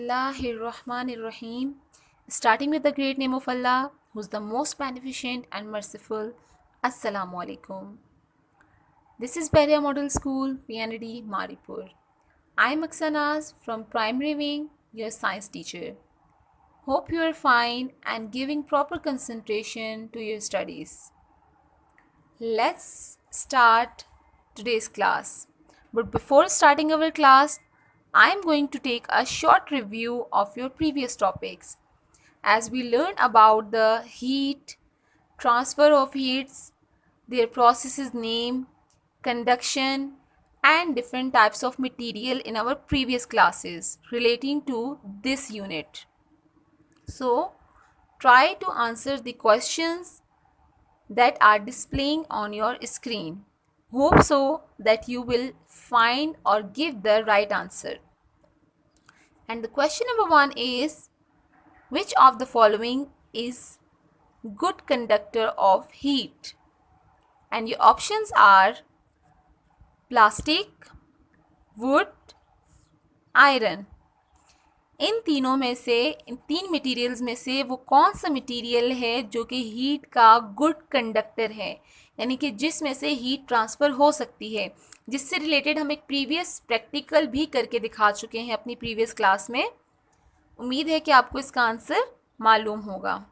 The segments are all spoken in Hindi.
Bismillahirrahmanirrahim. Starting with the great name of Allah, who is the most beneficent and merciful. Assalamu alaikum. This is Beria Model School, PND, Maripur. I am Aksanaz from Primary Wing, your science teacher. Hope you are fine and giving proper concentration to your studies. Let's start today's class. But before starting our class, I am going to take a short review of your previous topics as we learn about the heat, transfer of heats, their processes name, conduction, and different types of material in our previous classes relating to this unit. So, try to answer the questions that are displaying on your screen. Hope so that you will find or give the right answer. And the question number 1 is, which of the following is good conductor of heat? And your options are plastic, wood, iron. इन तीनों में से, इन तीन मटेरियल्स में से वो कौन सा मटेरियल है जो कि हीट का गुड कंडक्टर है, यानी कि जिसमें से हीट ट्रांसफ़र हो सकती है, जिससे रिलेटेड हम एक प्रीवियस प्रैक्टिकल भी करके दिखा चुके हैं अपनी प्रीवियस क्लास में. उम्मीद है कि आपको इसका आंसर मालूम होगा.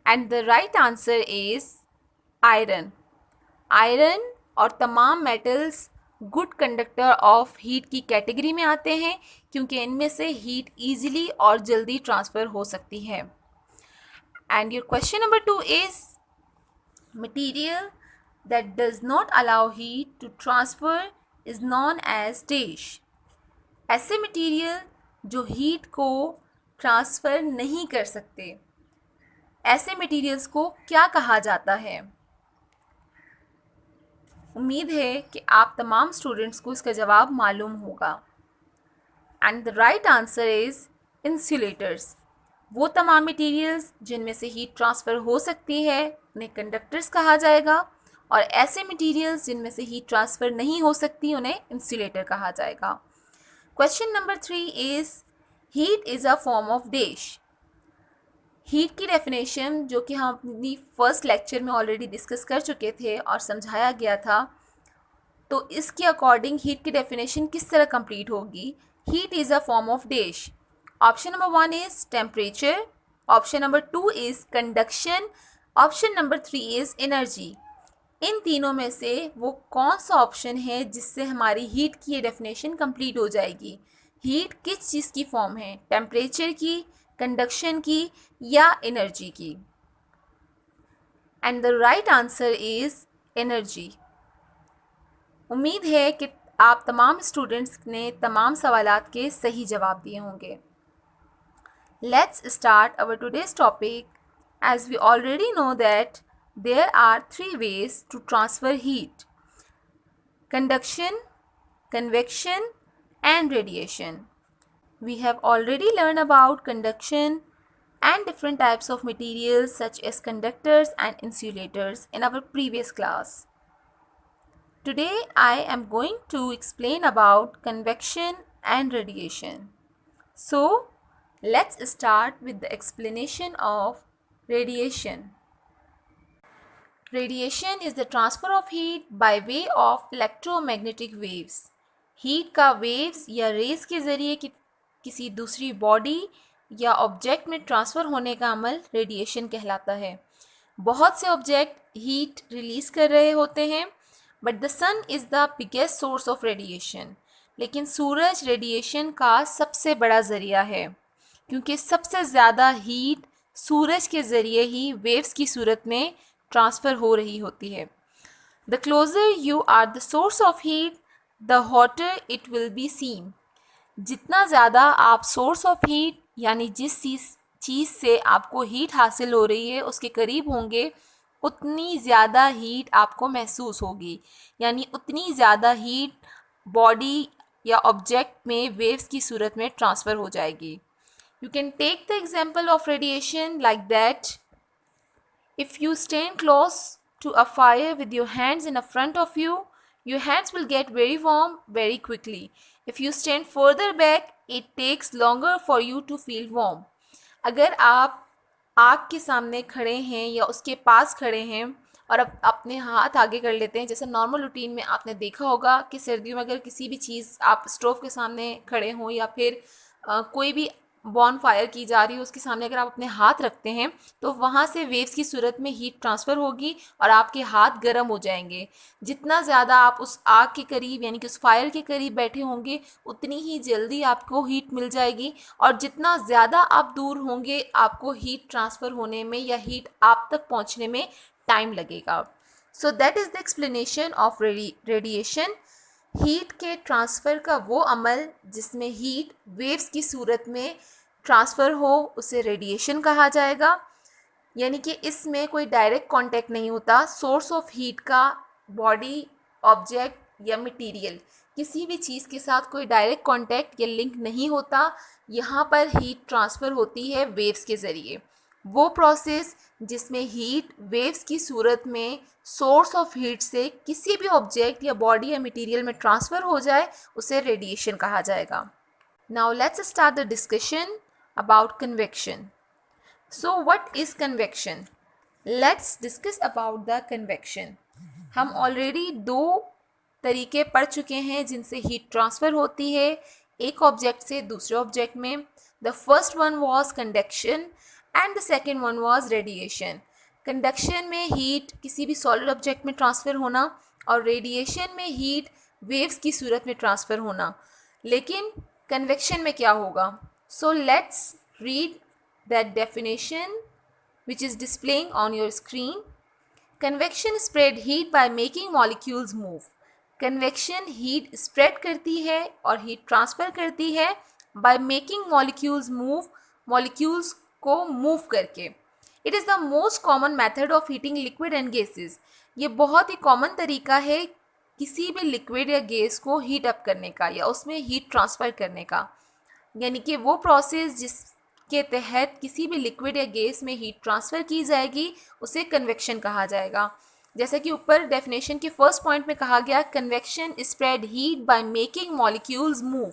And the right answer is iron. Iron और तमाम metals good conductor of heat की कैटेगरी में आते हैं क्योंकि इनमें से हीट ईजिली और जल्दी ट्रांसफ़र हो सकती है. And your question number 2 is material that does not allow heat to transfer is known as dash. ऐसे मटीरियल जो हीट को ट्रांसफ़र नहीं कर सकते, ऐसे मटीरियल्स को क्या कहा जाता है? उम्मीद है कि आप तमाम स्टूडेंट्स को इसका जवाब मालूम होगा. And the right answer is insulators. वो तमाम मटेरियल्स जिनमें से हीट ट्रांसफ़र हो सकती है उन्हें कंडक्टर्स कहा जाएगा, और ऐसे मटेरियल्स जिनमें से हीट ट्रांसफ़र नहीं हो सकती उन्हें इंसुलेटर कहा जाएगा. Question number 3 is heat is a form of dash. Heat की डेफिनेशन जो कि हम अपनी फर्स्ट लेक्चर में ऑलरेडी डिस्कस कर चुके थे और समझाया गया था, तो इसके अकॉर्डिंग हीट की डेफिनेशन किस तरह कंप्लीट होगी? Heat is a form of dash. Option number 1 is temperature, option number 2 is conduction, option number 3 is energy. इन तीनों में से वो कौन सा ऑप्शन है जिससे हमारी हीट की ये डेफिनेशन कंप्लीट हो जाएगी? हीट किस चीज़ की फॉर्म है? टेम्परेचर की, कंडक्शन की या एनर्जी की? And the right answer is energy. उम्मीद है कि आप तमाम स्टूडेंट्स ने तमाम सवालात के सही जवाब दिए होंगे. Let's start our today's topic. As we already know that there are 3 ways to transfer heat: conduction, convection and radiation. We have already learned about conduction and different types of materials such as conductors and insulators in our previous class. Today I am going to explain about convection and radiation. So let's start with the explanation of radiation. Radiation is the transfer of heat by way of electromagnetic waves. Heat का waves या rays के ज़रिए किसी दूसरी बॉडी या ऑब्जेक्ट में ट्रांसफ़र होने का अमल रेडिएशन कहलाता है. बहुत से ऑब्जेक्ट हीट रिलीज़ कर रहे होते हैं, but the sun is the biggest source of radiation. लेकिन सूरज रेडिएशन का सबसे बड़ा ज़रिया है क्योंकि सबसे ज़्यादा हीट सूरज के ज़रिए ही वेव्स की सूरत में ट्रांसफ़र हो रही होती है. The closer you are the source of heat, the hotter it will be seen. जितना ज़्यादा आप सोर्स ऑफ हीट यानी जिस चीज़ से आपको हीट हासिल हो रही है उसके करीब होंगे, उतनी ज़्यादा हीट आपको महसूस होगी, यानी उतनी ज़्यादा हीट बॉडी या ऑब्जेक्ट में वेव्स की सूरत में ट्रांसफ़र हो जाएगी. You can take the example of radiation like that. If you stand close to a fire with your hands in front of you, your hands will get very warm very quickly. If you stand further back, it takes longer for you to feel warm. अगर आप आग के सामने खड़े हैं या उसके पास खड़े हैं और अब अपने हाथ आगे कर लेते हैं, जैसे नॉर्मल रूटीन में आपने देखा होगा कि सर्दियों में अगर किसी भी चीज़ आप स्टोव के सामने खड़े हों या फिर कोई भी बॉन फायर की जा रही हो उसके सामने अगर आप अपने हाथ रखते हैं तो वहाँ से वेव्स की सूरत में हीट ट्रांसफ़र होगी और आपके हाथ गर्म हो जाएंगे। जितना ज़्यादा आप उस आग के करीब यानी कि उस फायर के करीब बैठे होंगे उतनी ही जल्दी आपको हीट मिल जाएगी, और जितना ज़्यादा आप दूर होंगे आपको हीट ट्रांसफ़र होने में या हीट आप तक पहुँचने में टाइम लगेगा। So that is the explanation of radiation. Heat के ट्रांसफ़र का वो अमल जिसमें हीट वेव्स की सूरत में ट्रांसफ़र हो उसे रेडिएशन कहा जाएगा। यानी कि इसमें कोई डायरेक्ट कांटेक्ट नहीं होता सोर्स ऑफ हीट का बॉडी, ऑब्जेक्ट या मटेरियल, किसी भी चीज़ के साथ कोई डायरेक्ट कांटेक्ट या लिंक नहीं होता। यहाँ पर हीट ट्रांसफ़र होती है वेव्स के ज़रिए। वो प्रोसेस जिसमें हीट वेव्स की सूरत में सोर्स ऑफ हीट से किसी भी ऑब्जेक्ट या बॉडी या मटेरियल में ट्रांसफ़र हो जाए उसे रेडिएशन कहा जाएगा। Now let's start the discussion about convection. So what is convection? Let's discuss about the convection. हम ऑलरेडी दो तरीके पढ़ चुके हैं जिनसे हीट ट्रांसफ़र होती है एक ऑब्जेक्ट से दूसरे ऑब्जेक्ट में। The first one was conduction and the second one was radiation. Conduction में हीट किसी भी सॉलिड ऑब्जेक्ट में ट्रांसफ़र होना और रेडिएशन में हीट वेव्स की सूरत में ट्रांसफ़र होना। लेकिन कन्वेक्शन में क्या होगा? So let's read that definition which is displaying on your screen. Convection spread heat by making molecules move. Convection heat spread करती है और heat transfer करती है by making molecules move, molecules को move करके। It is the most common method of heating liquid and gases. ये बहुत ही कॉमन तरीका है किसी भी लिक्विड या गैस को हीट अप करने का या उसमें हीट ट्रांसफ़र करने का। यानी कि वो प्रोसेस जिस के तहत किसी भी लिक्विड या गैस में हीट ट्रांसफ़र की जाएगी उसे कन्वेक्शन कहा जाएगा। जैसा कि ऊपर डेफिनेशन के फर्स्ट पॉइंट में कहा गया, convection spread heat by making molecules move.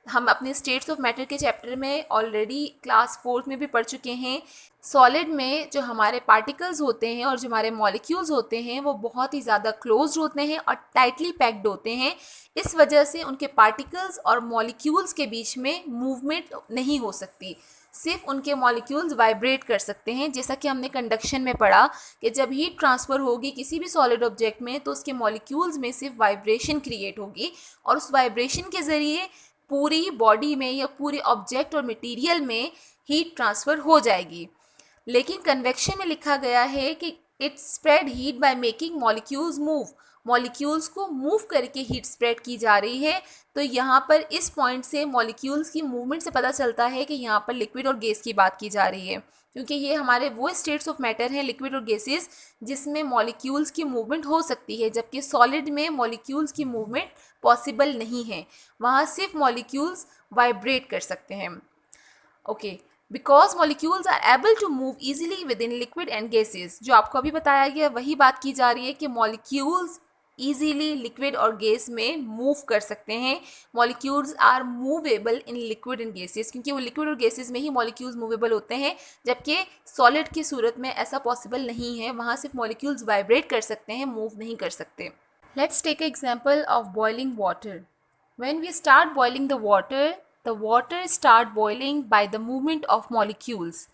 हम अपने स्टेट्स ऑफ मैटर के चैप्टर में ऑलरेडी क्लास 4th में भी पढ़ चुके हैं। सॉलिड में जो हमारे पार्टिकल्स होते हैं और जो हमारे मॉलिक्यूल्स होते हैं वो बहुत ही ज़्यादा क्लोज्ड होते हैं और टाइटली पैक्ड होते हैं। इस वजह से उनके पार्टिकल्स और मॉलिक्यूल्स के बीच में मूवमेंट नहीं हो सकती, सिर्फ उनके मॉलिक्यूल्स वाइब्रेट कर सकते हैं। जैसा कि हमने कंडक्शन में पढ़ा कि जब हीट ट्रांसफ़र होगी किसी भी सॉलिड ऑब्जेक्ट में तो उसके मॉलिक्यूल्स में सिर्फ वाइब्रेशन क्रिएट होगी और उस वाइब्रेशन के ज़रिए पूरी बॉडी में या पूरे ऑब्जेक्ट और मटेरियल में हीट ट्रांसफ़र हो जाएगी। लेकिन कन्वेक्शन में लिखा गया है कि it spread heat by making molecules move. Molecules को मूव करके हीट स्प्रेड की जा रही है। तो यहाँ पर इस पॉइंट से मॉलिक्यूल्स की मूवमेंट से पता चलता है कि यहाँ पर लिक्विड और गैस की बात की जा रही है, क्योंकि ये हमारे वो स्टेट्स ऑफ मैटर हैं लिक्विड और गैसेस जिसमें मॉलिक्यूल्स की मूवमेंट हो सकती है, जबकि सॉलिड में मॉलिक्यूल्स की मूवमेंट पॉसिबल नहीं है। वहाँ सिर्फ मॉलिक्यूल्स वाइब्रेट कर सकते हैं। Okay, because molecules are able to move easily within liquid and gases. जो आपको अभी बताया गया वही बात की जा रही है कि मॉलिक्यूल्स ईजीली लिक्विड और गैस में मूव कर सकते हैं। Molecules are movable in liquid and gases, क्योंकि वो लिक्विड और गैसेस में ही मॉलिक्यूल्स मूवेबल होते हैं, जबकि सॉलिड की सूरत में ऐसा पॉसिबल नहीं है। वहाँ सिर्फ मॉलिक्यूल्स वाइब्रेट कर सकते हैं, मूव नहीं कर सकते। Let's take a example of boiling water. When we start boiling the water start boiling by the movement of molecules.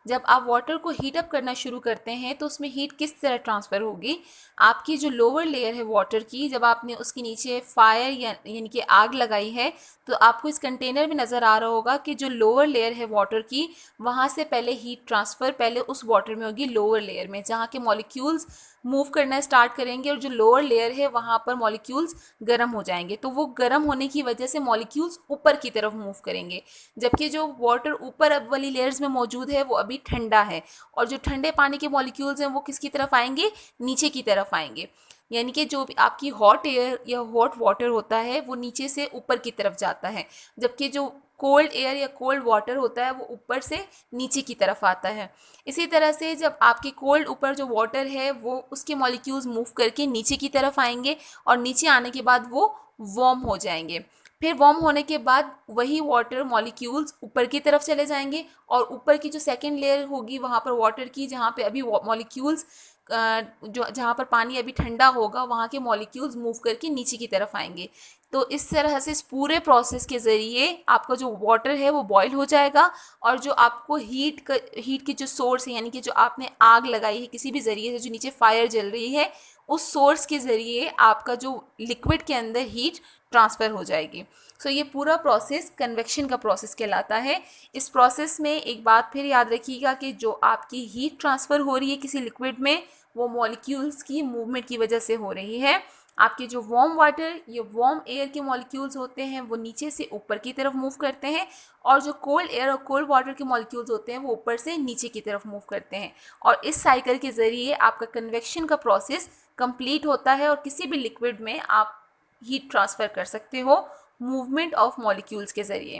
जब आप वाटर को हीट अप करना शुरू करते हैं तो उसमें हीट किस तरह ट्रांसफ़र होगी? आपकी जो लोअर लेयर है वाटर की, जब आपने उसके नीचे फायर यानी कि आग लगाई है तो आपको इस कंटेनर में नज़र आ रहा होगा कि जो लोअर लेयर है वाटर की वहाँ से पहले हीट ट्रांसफ़र पहले उस वाटर में होगी लोअर लेयर में, जहाँ के मॉलिक्यूल्स मूव करना स्टार्ट करेंगे और जो लोअर लेयर है वहाँ पर मॉलिक्यूल्स गर्म हो जाएंगे। तो वो गर्म होने की वजह से मॉलिक्यूल्स ऊपर की तरफ मूव करेंगे, जबकि जो वाटर ऊपर अब वाली लेयर्स में मौजूद है वो अभी ठंडा है और जो ठंडे पानी के मॉलिक्यूल्स हैं वो किसकी तरफ आएंगे? नीचे की तरफ आएंगे। यानी कि जो भी आपकी हॉट एयर या हॉट वाटर होता है वो नीचे से ऊपर की तरफ जाता है, जबकि जो कोल्ड एयर या कोल्ड वाटर होता है वो ऊपर से नीचे की तरफ आता है। इसी तरह से जब आपकी कोल्ड ऊपर जो वाटर है वो उसके मॉलिक्यूल्स मूव करके नीचे की तरफ आएंगे और नीचे आने के बाद वो वार्म हो जाएंगे। फिर वार्म होने के बाद वही वाटर मॉलिक्यूल्स ऊपर की तरफ चले जाएंगे और ऊपर की जो सेकेंड लेयर होगी वहाँ पर वाटर की, जहाँ पे अभी मॉलिक्यूल्स जो जहाँ पर पानी अभी ठंडा होगा वहाँ के मॉलिक्यूल्स मूव करके नीचे की तरफ आएंगे। तो इस तरह से इस पूरे प्रोसेस के ज़रिए आपका जो वाटर है वो बॉयल हो जाएगा और जो आपको हीट की जो सोर्स है, यानी कि जो आपने आग लगाई है किसी भी ज़रिए से, जो नीचे फायर जल रही है, उस सोर्स के ज़रिए आपका जो लिक्विड के अंदर हीट ट्रांसफ़र हो जाएगी। सो ये पूरा प्रोसेस कन्वेक्शन का प्रोसेस कहलाता है। इस प्रोसेस में एक बात फिर याद रखिएगा कि जो आपकी हीट ट्रांसफ़र हो रही है किसी लिक्विड में, वो मॉलिक्यूल्स की मूवमेंट की वजह से हो रही है। आपके जो वार्म वाटर या वार्म एयर के मॉलिक्यूल्स होते हैं वो नीचे से ऊपर की तरफ मूव करते हैं और जो कोल्ड एयर और कोल्ड वाटर के मॉलिक्यूल्स होते हैं वो ऊपर से नीचे की तरफ मूव करते हैं। और इस साइकिल के ज़रिए आपका कन्वेक्शन का प्रोसेस कंप्लीट होता है और किसी भी लिक्विड में आप हीट ट्रांसफ़र कर सकते हो मूवमेंट ऑफ मॉलिक्यूल्स के ज़रिए।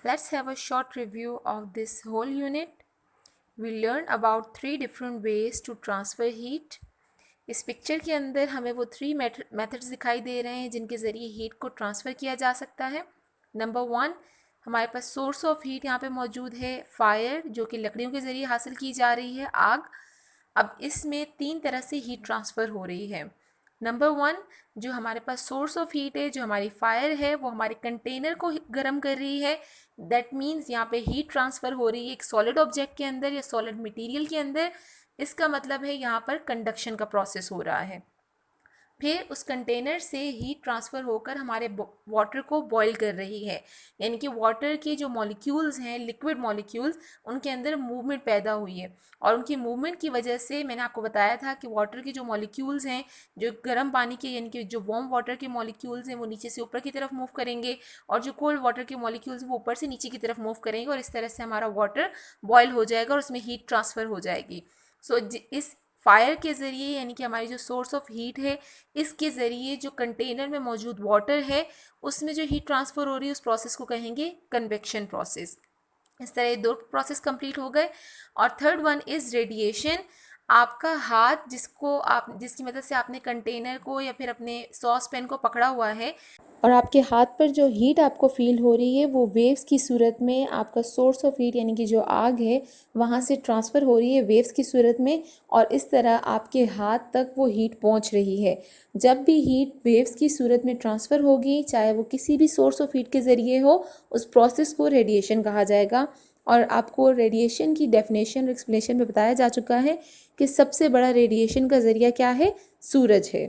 Let's have a short review of this whole unit. We learn about 3 different ways to transfer heat. इस पिक्चर के अंदर हमें वो 3 मेथड्स दिखाई दे रहे हैं जिनके ज़रिए हीट को ट्रांसफ़र किया जा सकता है। नंबर 1, हमारे पास सोर्स ऑफ हीट यहाँ पे मौजूद है फायर, जो कि लकड़ियों के ज़रिए हासिल की जा रही है, आग। अब इसमें 3 तरह से हीट ट्रांसफ़र हो रही है। नंबर 1, जो हमारे पास सोर्स ऑफ हीट है, जो हमारी फायर है, वो हमारे कंटेनर को गर्म कर रही है। दैट मीन्स यहाँ पे हीट ट्रांसफ़र हो रही है एक सॉलिड ऑब्जेक्ट के अंदर या सॉलिड मटेरियल के अंदर। इसका मतलब है यहाँ पर कंडक्शन का प्रोसेस हो रहा है। फिर उस कंटेनर से हीट ट्रांसफ़र होकर हमारे वाटर को बॉईल कर रही है, यानी कि वाटर के जो मॉलिक्यूल्स हैं, लिक्विड मॉलिक्यूल्स, उनके अंदर मूवमेंट पैदा हुई है और उनकी मूवमेंट की वजह से मैंने आपको बताया था कि वाटर के जो मॉलिक्यूल्स हैं, जो गर्म पानी के यानी कि जो वार्म वाटर के मॉलिक्यूल्स हैं वो नीचे से ऊपर की तरफ मूव करेंगे और जो कोल्ड वाटर के मॉलिक्यूल्स वो ऊपर से नीचे की तरफ मूव करेंगे और इस तरह से हमारा वाटर बॉयल हो जाएगा और उसमें हीट ट्रांसफ़र हो जाएगी। सो इस फायर के ज़रिए, यानी कि हमारी जो सोर्स ऑफ हीट है, इसके ज़रिए जो कंटेनर में मौजूद वाटर है उसमें जो हीट ट्रांसफ़र हो रही है उस प्रोसेस को कहेंगे कन्वेक्शन प्रोसेस। इस तरह ये 2 प्रोसेस कंप्लीट हो गए। और थर्ड वन इज़ रेडिएशन। आपका हाथ जिसकी मदद से आपने कंटेनर को या फिर अपने सॉस पैन को पकड़ा हुआ है और आपके हाथ पर जो हीट आपको फील हो रही है वो वेव्स की सूरत में आपका सोर्स ऑफ हीट यानी कि जो आग है वहाँ से ट्रांसफ़र हो रही है वेव्स की सूरत में और इस तरह आपके हाथ तक वो हीट पहुँच रही है। जब भी हीट वेव्स की सूरत में ट्रांसफ़र होगी, चाहे वो किसी भी सोर्स ऑफ हीट के ज़रिए हो, उस प्रोसेस को रेडिएशन कहा जाएगा। और आपको रेडिएशन की डेफिनेशन और एक्सप्लेनेशन में बताया जा चुका है कि सबसे बड़ा रेडिएशन का ज़रिया क्या है? सूरज है।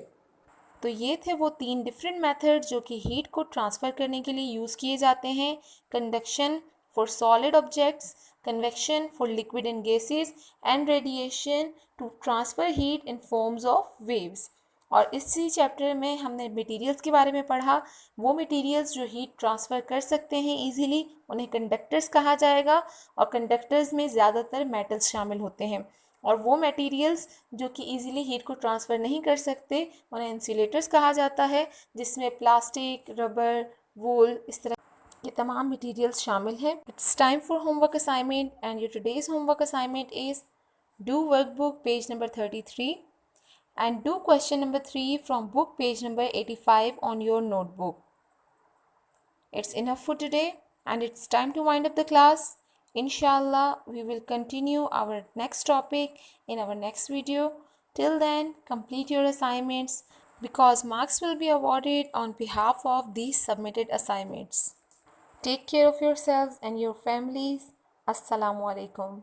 तो ये थे वो 3 डिफरेंट मेथड जो कि हीट को ट्रांसफ़र करने के लिए यूज़ किए जाते हैं। Conduction for solid objects, convection for liquid and gases and radiation to transfer heat in forms of waves. और इसी चैप्टर में हमने मटेरियल्स के बारे में पढ़ा। वो मटेरियल्स जो हीट ट्रांसफ़र कर सकते हैं ईजीली, उन्हें कंडक्टर्स कहा जाएगा और कंडक्टर्स में ज़्यादातर मेटल्स शामिल होते हैं। और वो मटेरियल्स जो कि इजीली हीट को ट्रांसफ़र नहीं कर सकते उन्हें इंसुलेटर्स कहा जाता है, जिसमें प्लास्टिक, रबर, वूल, इस तरह ये तमाम मटेरियल्स शामिल हैं। It's time for homework assignment and your today's homework assignment is do workbook page number 33 and do question number 3 from book page number 85 on your notebook. It's enough for today and it's time to wind up the class. Inshallah, we will continue our next topic in our next video. Till then, complete your assignments because marks will be awarded on behalf of these submitted assignments. Take care of yourselves and your families. Assalamu alaikum.